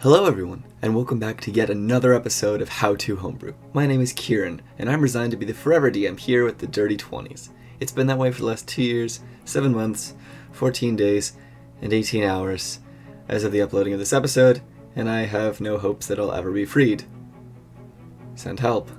Hello everyone, and welcome back to yet another episode of How To Homebrew. My name is Kieran, and I'm resigned to be the forever DM here with the Dirty 20s. It's been that way for the last 2 years, 7 months, 14 days, and 18 hours as of the uploading of this episode, and I have no hopes that I'll ever be freed. Send help.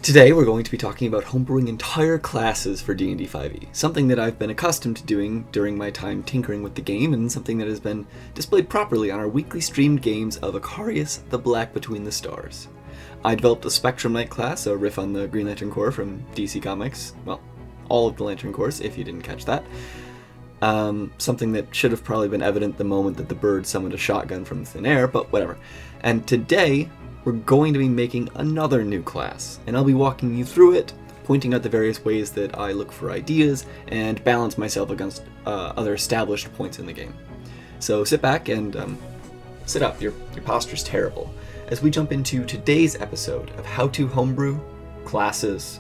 Today we're going to be talking about homebrewing entire classes for D&D 5e, something that I've been accustomed to doing during my time tinkering with the game, and something that has been displayed properly on our weekly streamed games of Icarius the Black Between the Stars. I developed a Spectrum Knight class, a riff on the Green Lantern Corps from DC Comics, well, all of the Lantern Corps, if you didn't catch that. Something that should have probably been evident the moment that the bird summoned a shotgun from thin air, but whatever. And today, we're going to be making another new class, and I'll be walking you through it, pointing out the various ways that I look for ideas, and balance myself against other established points in the game. So sit back and sit up, your posture's terrible, as we jump into today's episode of How to Homebrew Classes.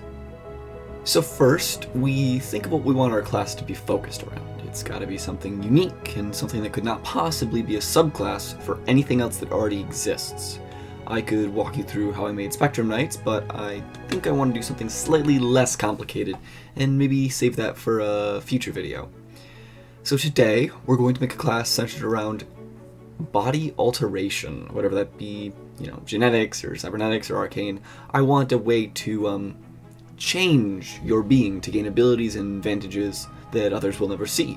So first, we think of what we want our class to be focused around. It's gotta be something unique, and something that could not possibly be a subclass for anything else that already exists. I could walk you through how I made Spectrum Knights, but I think I want to do something slightly less complicated, and maybe save that for a future video. So today, we're going to make a class centered around body alteration, whatever that be, genetics, or cybernetics, or arcane. I want a way to change your being to gain abilities and advantages that others will never see.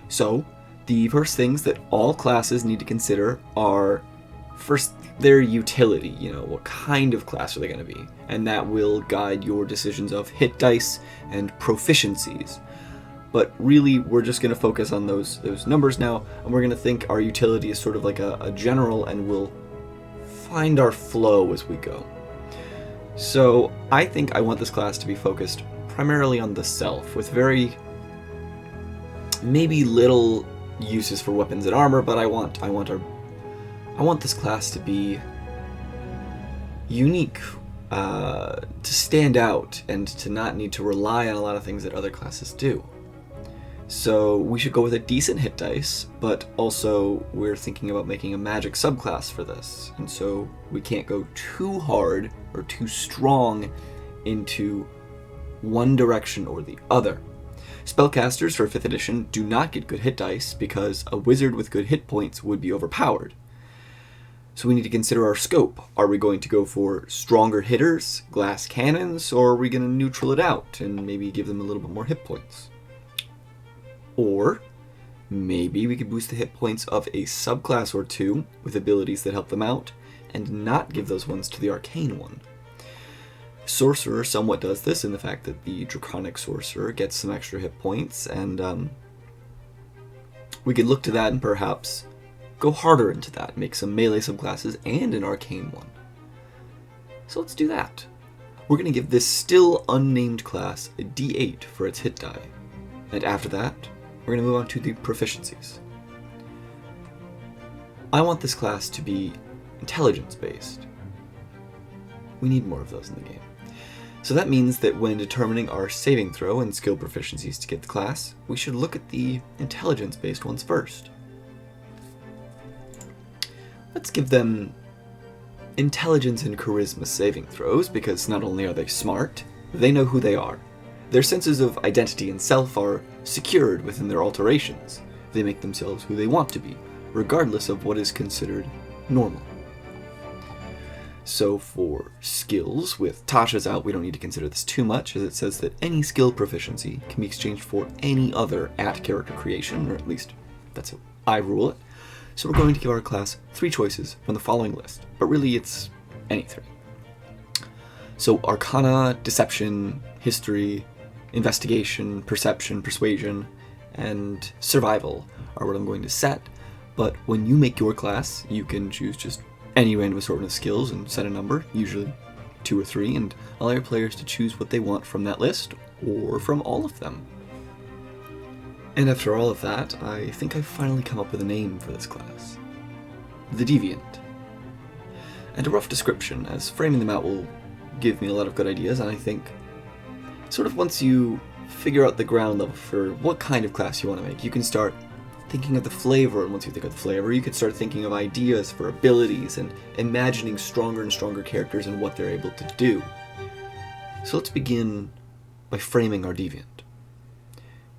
So, the first things that all classes need to consider are, first, their utility, what kind of class are they going to be, and that will guide your decisions of hit dice and proficiencies. But really, we're just going to focus on those numbers now, and we're going to think our utility is sort of like a general, and we'll find our flow as we go. So I think I want this class to be focused primarily on the self, with very maybe little uses for weapons and armor, but I want this class to be unique, to stand out, and to not need to rely on a lot of things that other classes do. So we should go with a decent hit dice, but also we're thinking about making a magic subclass for this, and so we can't go too hard or too strong into one direction or the other. Spellcasters for 5th edition do not get good hit dice because a wizard with good hit points would be overpowered. So we need to consider our scope. Are we going to go for stronger hitters, glass cannons, or are we going to neutral it out and maybe give them a little bit more hit points? Or maybe we could boost the hit points of a subclass or two with abilities that help them out and not give those ones to the arcane one. Sorcerer somewhat does this in the fact that the draconic sorcerer gets some extra hit points, and we could look to that and perhaps go harder into that, make some melee subclasses and an arcane one. So let's do that. We're going to give this still unnamed class a D8 for its hit die. And after that, we're going to move on to the proficiencies. I want this class to be intelligence-based. We need more of those in the game. So that means that when determining our saving throw and skill proficiencies to get the class, we should look at the intelligence-based ones first. Let's give them intelligence and charisma saving throws, because not only are they smart, they know who they are. Their senses of identity and self are secured within their alterations. They make themselves who they want to be, regardless of what is considered normal. So for skills, with Tasha's out, we don't need to consider this too much, as it says that any skill proficiency can be exchanged for any other at character creation, or at least that's how I rule it. So we're going to give our class 3 choices from the following list, but really it's any 3. So Arcana, Deception, History, Investigation, Perception, Persuasion, and Survival are what I'm going to set, but when you make your class, you can choose just any random assortment of skills and set a number, usually 2 or 3, and allow your players to choose what they want from that list, or from all of them. And after all of that, I think I've finally come up with a name for this class. The Deviant. And a rough description, as framing them out will give me a lot of good ideas, and I think sort of once you figure out the ground level for what kind of class you want to make, you can start thinking of the flavor, and once you think of the flavor, you can start thinking of ideas for abilities and imagining stronger and stronger characters and what they're able to do. So let's begin by framing our deviant.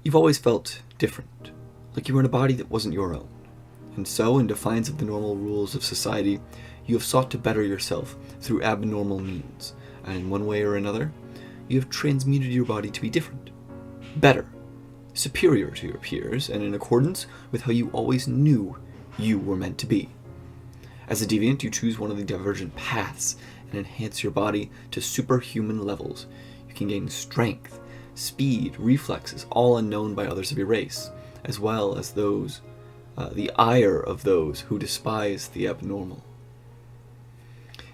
You've always felt different, like you were in a body that wasn't your own. And so, in defiance of the normal rules of society, you have sought to better yourself through abnormal means, and in one way or another, you have transmuted your body to be different, better, superior to your peers, and in accordance with how you always knew you were meant to be. As a deviant, you choose one of the divergent paths and enhance your body to superhuman levels. You can gain strength, speed, reflexes, all unknown by others of your race, as well as the ire of those who despise the abnormal.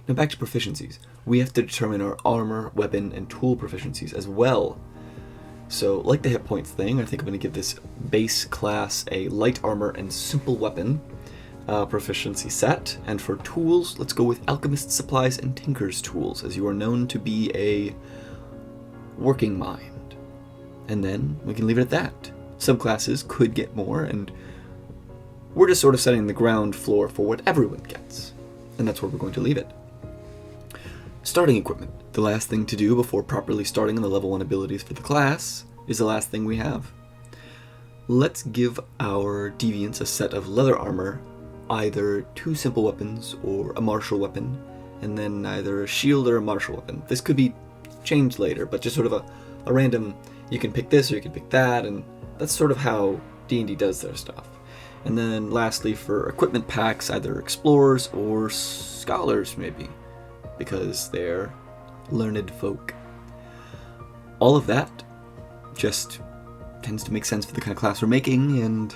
Now back to proficiencies. We have to determine our armor, weapon, and tool proficiencies as well. So, like the hit points thing, I think I'm going to give this base class a light armor and simple weapon proficiency set. And for tools, let's go with alchemist supplies and tinker's tools, as you are known to be a working mind. And then we can leave it at that. Subclasses could get more, and we're just sort of setting the ground floor for what everyone gets. And that's where we're going to leave it. Starting equipment. The last thing to do before properly starting on the level 1 abilities for the class is the last thing we have. Let's give our deviants a set of leather armor, either 2 simple weapons or a martial weapon, and then either a shield or a martial weapon. This could be changed later, but just sort of a random, you can pick this or you can pick that, and that's sort of how D&D does their stuff. And then lastly, for equipment packs, either explorers or scholars maybe, because they're learned folk. All of that just tends to make sense for the kind of class we're making, and,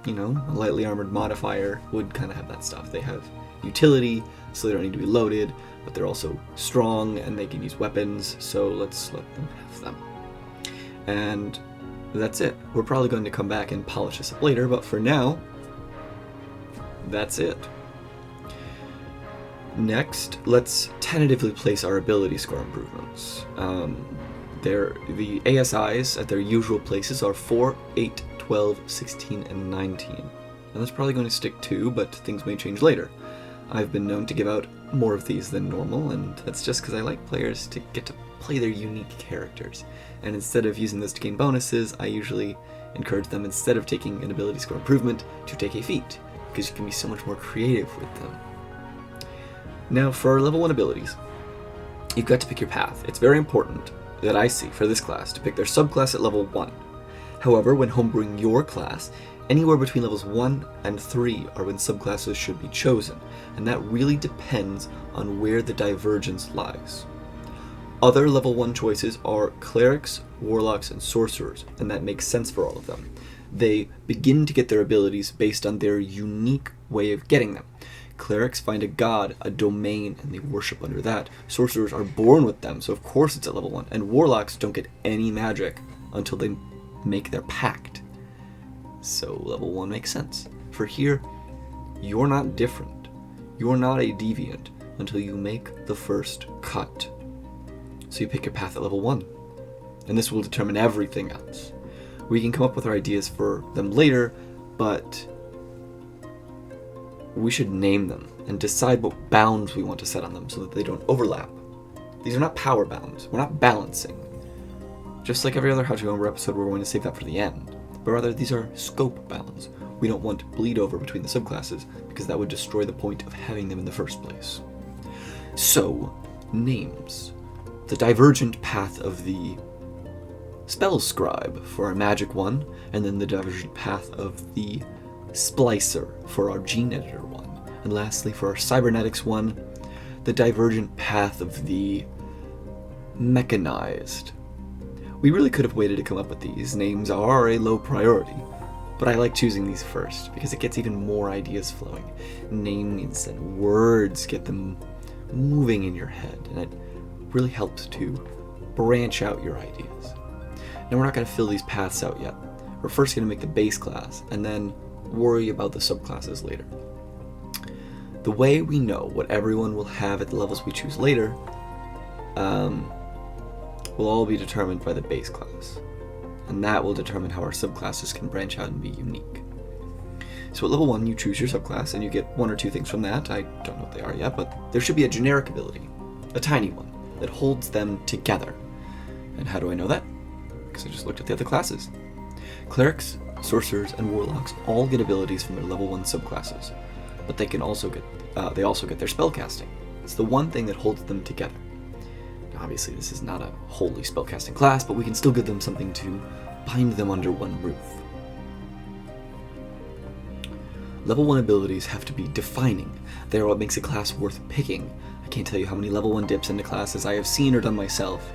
you know, a lightly armored modifier would kind of have that stuff. They have utility, so they don't need to be loaded, but they're also strong and they can use weapons, so let's let them have them. And that's it. We're probably going to come back and polish this up later, but for now, that's it. Next, let's tentatively place our ability score improvements. The ASIs at their usual places are 4, 8, 12, 16, and 19. And that's probably going to stick too, but things may change later. I've been known to give out more of these than normal, and that's just because I like players to get to play their unique characters. And instead of using this to gain bonuses, I usually encourage them, instead of taking an ability score improvement, to take a feat, because you can be so much more creative with them. Now, for our level 1 abilities, you've got to pick your path. It's very important that I see for this class to pick their subclass at level 1. However, when homebrewing your class, anywhere between levels 1 and 3 are when subclasses should be chosen, and that really depends on where the divergence lies. Other level 1 choices are clerics, warlocks, and sorcerers, and that makes sense for all of them. They begin to get their abilities based on their unique way of getting them. Clerics find a god, a domain, and they worship under that. Sorcerers are born with them, so of course it's at level 1. And warlocks don't get any magic until they make their pact. So level 1 makes sense. For here, you're not different. You're not a deviant until you make the first cut. So you pick your path at level 1. And this will determine everything else. We can come up with our ideas for them later, but we should name them and decide what bounds we want to set on them so that they don't overlap. These are not power bounds. We're not balancing. Just like every other How to Homebrew episode, we're going to save that for the end. But rather, these are scope bounds. We don't want bleed over between the subclasses, because that would destroy the point of having them in the first place. So, names. The divergent path of the spell scribe for our magic one, and then the divergent path of the splicer for our gene editor one. And lastly, for our cybernetics one, the divergent path of the mechanized. We really could have waited to come up with these. Names are a low priority, but I like choosing these first because it gets even more ideas flowing. Names and words get them moving in your head, and it really helps to branch out your ideas. Now, we're not going to fill these paths out yet. We're first going to make the base class, and then worry about the subclasses later. The way we know what everyone will have at the levels we choose later will all be determined by the base class, and that will determine how our subclasses can branch out and be unique. So at level 1, you choose your subclass, and you get 1 or 2 things from that. I don't know what they are yet, but there should be a generic ability, a tiny one, that holds them together. And how do I know that? Because I just looked at the other classes. Clerics, sorcerers, and warlocks all get abilities from their level 1 subclasses, but they also get their spellcasting. It's the one thing that holds them together. Now, obviously, this is not a wholly spellcasting class, but we can still give them something to bind them under one roof. Level 1 abilities have to be defining. They are what makes a class worth picking. I can't tell you how many level 1 dips into classes I have seen or done myself.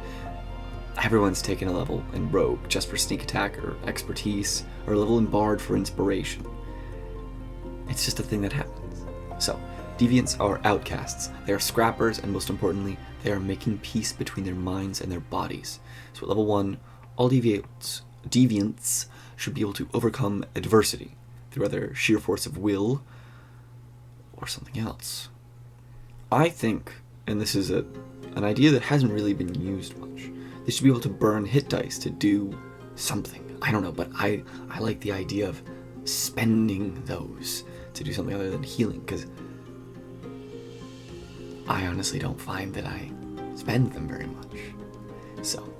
Everyone's taken a level in Rogue just for sneak attack or expertise, or a level in Bard for inspiration. It's just a thing that happens. So, Deviants are outcasts. They are scrappers, and most importantly, they are making peace between their minds and their bodies. So at level 1, all Deviants should be able to overcome adversity through either sheer force of will or something else. I think, and this is an idea that hasn't really been used much, they should be able to burn hit dice to do something. I don't know, but I like the idea of spending those to do something other than healing, because I honestly don't find that I spend them very much. So,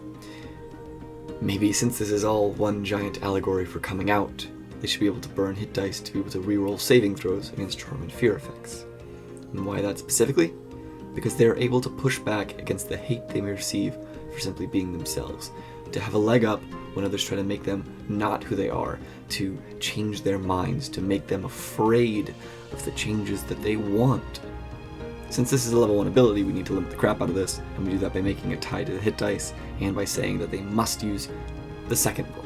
maybe since this is all one giant allegory for coming out, they should be able to burn hit dice to be able to reroll saving throws against charm and fear effects. And why that specifically? Because they are able to push back against the hate they may receive for simply being themselves, to have a leg up when others try to make them not who they are, to change their minds, to make them afraid of the changes that they want. Since this is a level 1 ability, we need to limit the crap out of this, and we do that by making it tied to the hit dice, and by saying that they must use the second roll.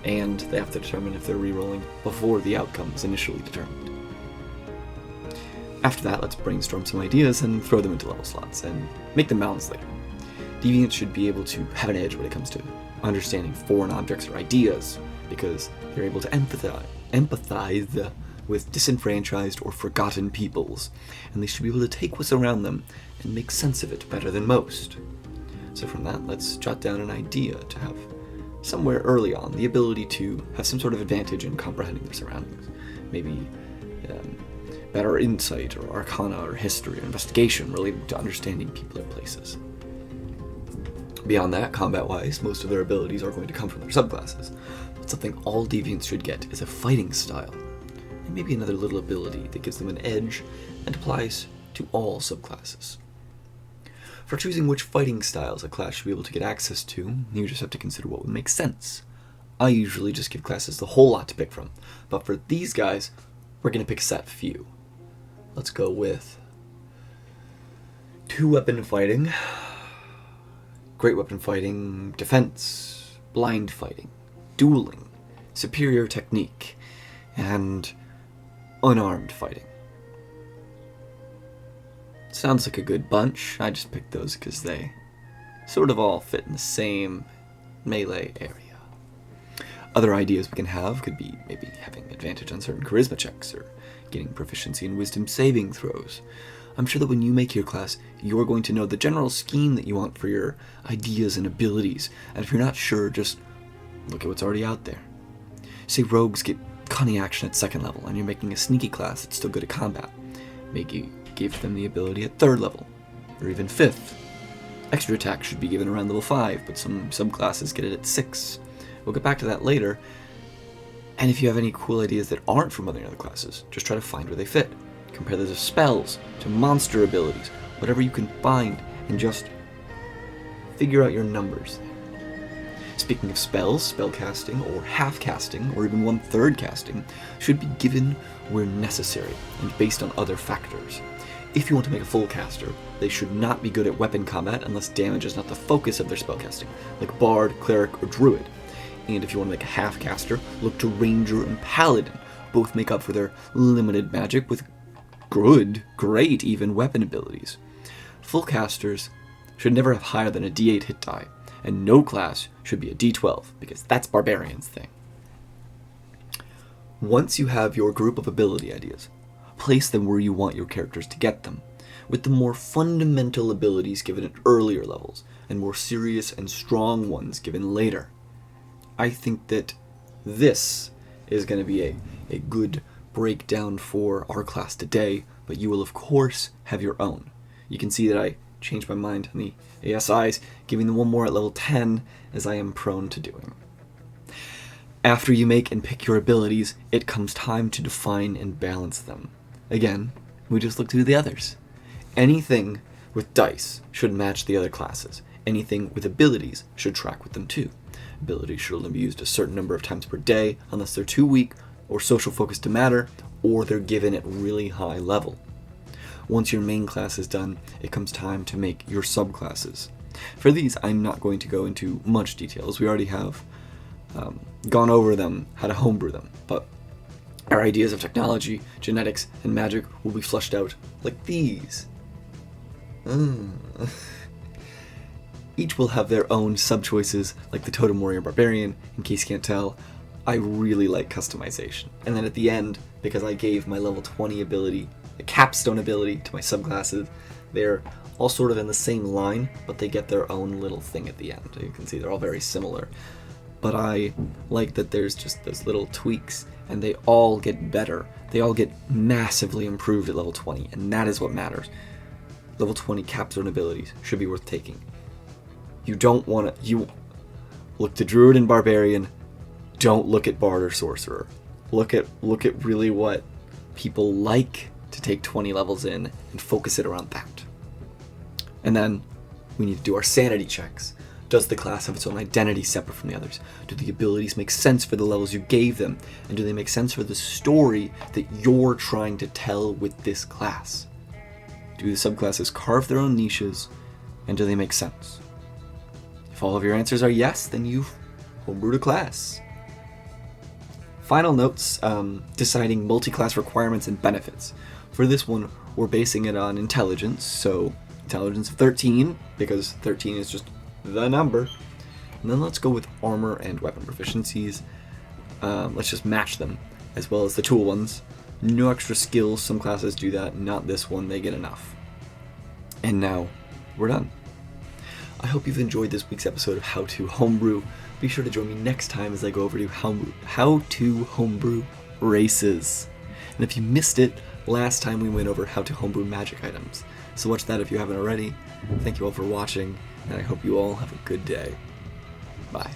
And they have to determine if they're rerolling before the outcome is initially determined. After that, let's brainstorm some ideas and throw them into level slots, and make them balanced later. Deviants should be able to have an edge when it comes to understanding foreign objects or ideas, because they're able to empathize with disenfranchised or forgotten peoples, and they should be able to take what's around them and make sense of it better than most. So from that, let's jot down an idea to have somewhere early on the ability to have some sort of advantage in comprehending their surroundings. Maybe better insight or arcana or history or investigation related to understanding people or places. Beyond that, combat-wise, most of their abilities are going to come from their subclasses, but something all Deviants should get is a fighting style, and maybe another little ability that gives them an edge and applies to all subclasses. For choosing which fighting styles a class should be able to get access to, you just have to consider what would make sense. I usually just give classes the whole lot to pick from, but for these guys, we're going to pick a set few. Let's go with 2-weapon fighting, great weapon fighting, defense, blind fighting, dueling, superior technique, and unarmed fighting. Sounds like a good bunch. I just picked those because they sort of all fit in the same melee area. Other ideas we can have could be maybe having advantage on certain charisma checks, or getting proficiency in wisdom saving throws. I'm sure that when you make your class, you're going to know the general scheme that you want for your ideas and abilities, and if you're not sure, just look at what's already out there. Say rogues get cunning action at 2nd level, and you're making a sneaky class that's still good at combat. Maybe give them the ability at 3rd level, or even 5th. Extra attack should be given around level 5, but some subclasses get it at 6. We'll get back to that later, and if you have any cool ideas that aren't from other classes, just try to find where they fit. Compare those to spells, to monster abilities, whatever you can find, and just figure out your numbers. Speaking of spells, spellcasting, or half-casting, or even 1/3 casting, should be given where necessary, and based on other factors. If you want to make a full caster, they should not be good at weapon combat unless damage is not the focus of their spellcasting, like Bard, Cleric, or Druid. And if you want to make a half-caster, look to Ranger and Paladin. Both make up for their limited magic with great even weapon abilities. Full casters should never have higher than a D8 hit die, and no class should be a D12, because that's Barbarian's thing. Once you have your group of ability ideas, place them where you want your characters to get them, with the more fundamental abilities given at earlier levels, and more serious and strong ones given later. I think that this is going to be a good breakdown for our class today, but you will of course have your own. You can see that I changed my mind on the ASIs, giving them one more at level 10, as I am prone to doing. After you make and pick your abilities, it comes time to define and balance them. Again, we just look to the others. Anything with dice should match the other classes. Anything with abilities should track with them too. Abilities should only be used a certain number of times per day, unless they're too weak or social focused to matter, or they're given at really high level. Once your main class is done, it comes time to make your subclasses. For these, I'm not going to go into much detail, as we already have gone over them, how to homebrew them, but our ideas of technology, genetics, and magic will be fleshed out like these. Each will have their own sub-choices, like the Totem Warrior Barbarian. In case you can't tell, I really like customization. And then at the end, because I gave my level 20 ability, a capstone ability, to my subclasses, they're all sort of in the same line, but they get their own little thing at the end. You can see they're all very similar. But I like that there's just those little tweaks, and they all get better. They all get massively improved at level 20, and that is what matters. Level 20 capstone abilities should be worth taking. You don't want to... You look to Druid and Barbarian. Don't look at Bard or Sorcerer. Look at really what people like to take 20 levels in and focus it around that. And then we need to do our sanity checks. Does the class have its own identity separate from the others? Do the abilities make sense for the levels you gave them? And do they make sense for the story that you're trying to tell with this class? Do the subclasses carve their own niches? And do they make sense? If all of your answers are yes, then you've homebrewed a class. Final notes, deciding multi-class requirements and benefits. For this one, we're basing it on intelligence, so intelligence of 13, because 13 is just the number. And then let's go with armor and weapon proficiencies. Let's just match them, as well as the tool ones. No extra skills, some classes do that, not this one, they get enough. And now, we're done. I hope you've enjoyed this week's episode of How to Homebrew. Be sure to join me next time as I go over to How to Homebrew Races. And if you missed it, last time we went over how to homebrew magic items. So watch that if you haven't already. Thank you all for watching, and I hope you all have a good day. Bye.